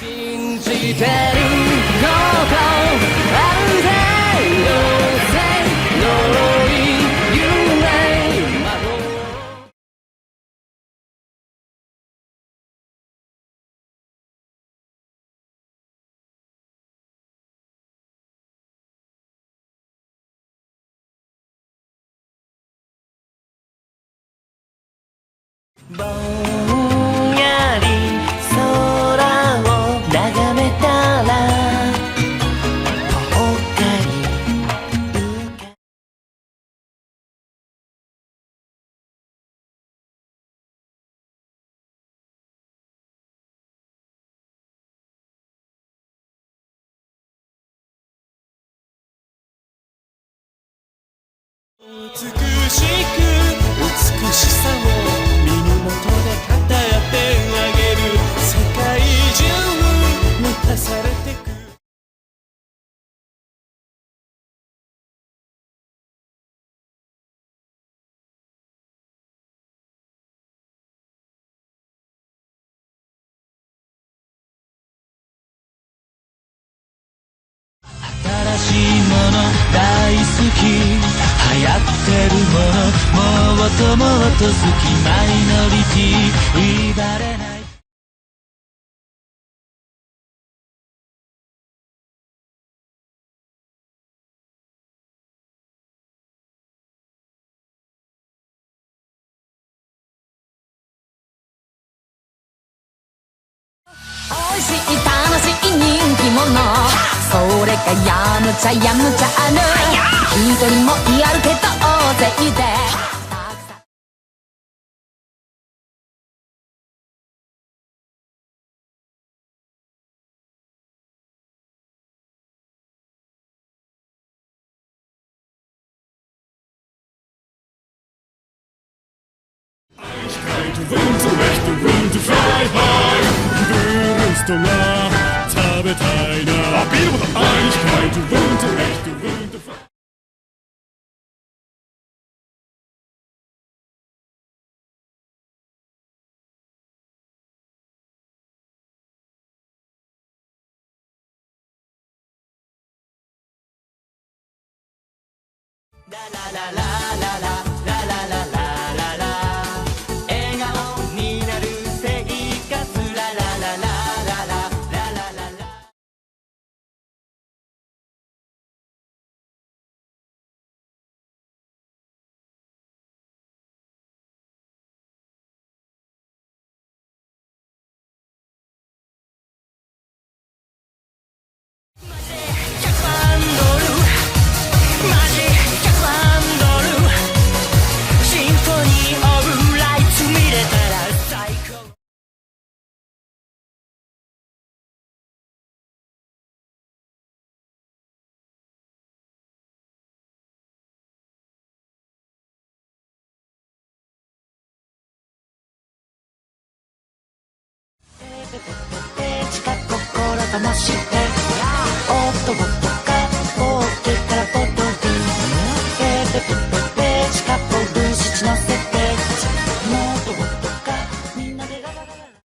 信じてること安定要請呪い夢ぼんやり空を眺めたらぽっかり浮か美しさを身の元で語ってあげる世界中満たされてく新しいもの大好き流行ってるものもっともっと好きマイノリティ言われない美味しい楽しい人気者それがやむちゃやむちゃある一人もやるけど大勢でEinigkeit und Recht und Wind to fly high ブルーストが食べたいなビールボタン Einigkeit und Recht und Wind to flyララララララララララララ笑顔になる生活ララララララララララ地下心ともしておっと僕